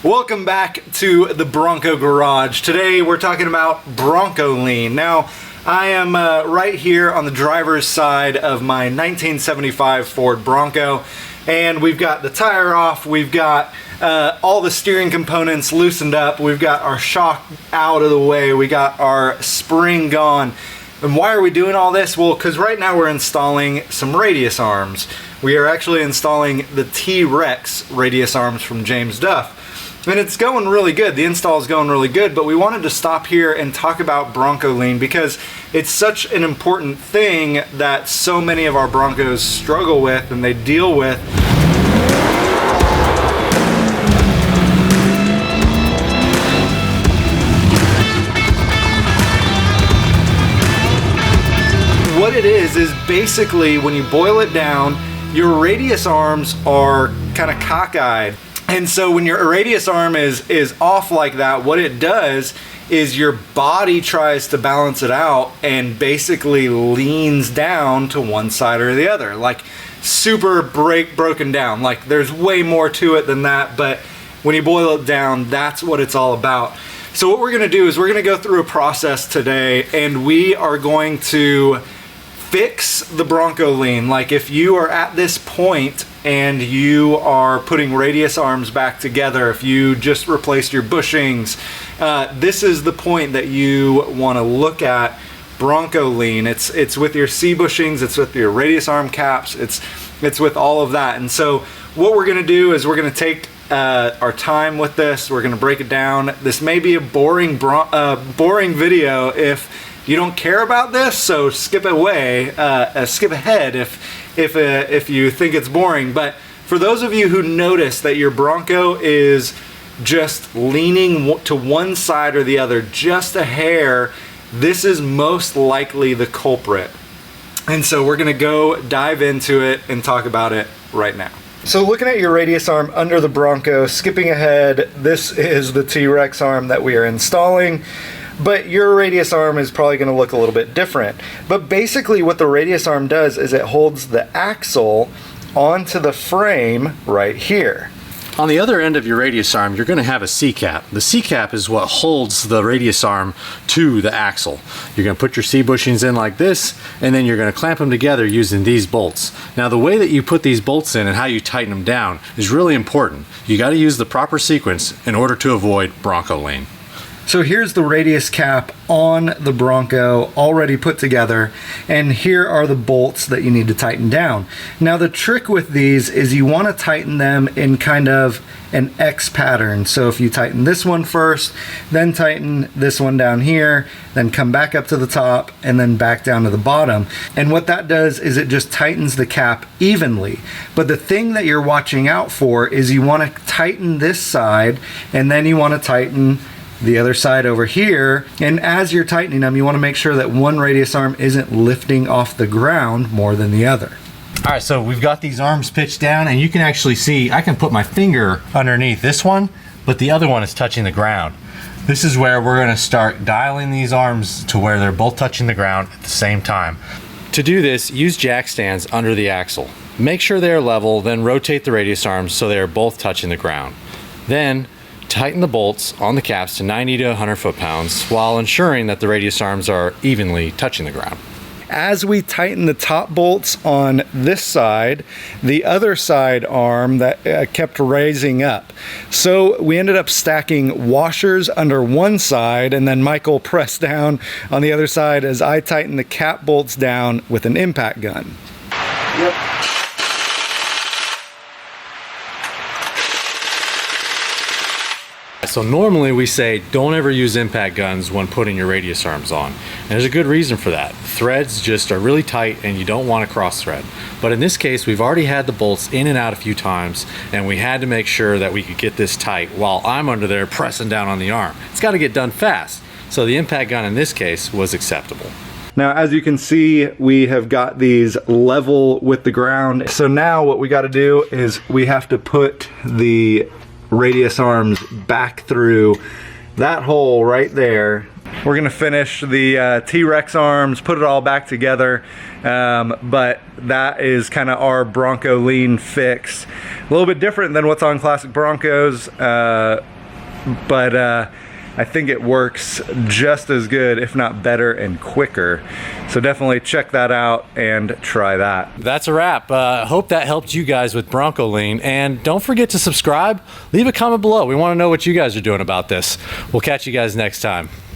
Welcome back to the Bronco Garage. Today we're talking about Bronco lean. Now, I am right here on the driver's side of my 1975 Ford Bronco, and we've got the tire off, we've got all the steering components loosened up, we've got our shock out of the way, we got our spring gone. And why are we doing all this? Well, because right now we're installing some radius arms. We are actually installing the T-Rex radius arms from James Duff. And it's going really good. The install is going really good, but we wanted to stop here and talk about Bronco lean because it's such an important thing that so many of our Broncos struggle with and they deal with. What it is basically when you boil it down, your radius arms are kind of cockeyed. And so when your radius arm is off like that, what it does is your body tries to balance it out and basically leans down to one side or the other, like super broken down. Like there's way more to it than that, but when you boil it down, that's what it's all about. So what we're gonna do is we're gonna go through a process today, and we are going to fix the Bronco lean. Like if you are at this point and you are putting radius arms back together, if you just replaced your bushings, this is the point that you want to look at Bronco lean. It's with your C bushings, it's with your radius arm caps, it's with all of that. And so what we're going to do is we're going to take our time with this. We're going to break it down. This may be a boring video if you don't care about this, so skip ahead if you think it's boring. But for those of you who notice that your Bronco is just leaning to one side or the other just a hair, this is most likely the culprit. And so we're gonna go dive into it and talk about it right now. So looking at your radius arm under the Bronco, skipping ahead, this is the T-Rex arm that we are installing. But your radius arm is probably going to look a little bit different. But basically what the radius arm does is it holds the axle onto the frame right here. On the other end of your radius arm, you're going to have a C-cap. The C-cap is what holds the radius arm to the axle. You're going to put your C bushings in like this, and then you're going to clamp them together using these bolts. Now the way that you put these bolts in and how you tighten them down is really important. You got to use the proper sequence in order to avoid Bronco lean. So here's the radius cap on the Bronco already put together, and here are the bolts that you need to tighten down. Now the trick with these is you want to tighten them in kind of an X pattern. So if you tighten this one first, then tighten this one down here, then come back up to the top and then back down to the bottom. And what that does is it just tightens the cap evenly. But the thing that you're watching out for is you want to tighten this side and then you want to tighten the other side over here, and as you're tightening them you want to make sure that one radius arm isn't lifting off the ground more than the other. All right, so we've got these arms pitched down, and you can actually see I can put my finger underneath this one, but the other one is touching the ground. This is where we're going to start dialing these arms to where they're both touching the ground at the same time. To do this, use jack stands under the axle. Make sure they're level, then rotate the radius arms so they are both touching the ground. Then tighten the bolts on the caps to 90 to 100 foot-pounds while ensuring that the radius arms are evenly touching the ground. As we tighten the top bolts on this side, the other side arm that kept raising up. So we ended up stacking washers under one side, and then Michael pressed down on the other side as I tightened the cap bolts down with an impact gun. Yep. So normally we say don't ever use impact guns when putting your radius arms on. And there's a good reason for that. Threads just are really tight and you don't want to cross thread. But in this case, we've already had the bolts in and out a few times, and we had to make sure that we could get this tight while I'm under there pressing down on the arm. It's got to get done fast. So the impact gun in this case was acceptable. Now, as you can see, we have got these level with the ground. So now what we got to do is we have to put the radius arms back through that hole right there. We're gonna finish the T-Rex arms, put it all back together, but that is kind of our Bronco lean fix. A little bit different than what's on classic Broncos, but I think it works just as good, if not better and quicker. So definitely check that out and try that. That's a wrap. Hope that helped you guys with Bronco lean. And don't forget to subscribe. Leave a comment below. We want to know what you guys are doing about this. We'll catch you guys next time.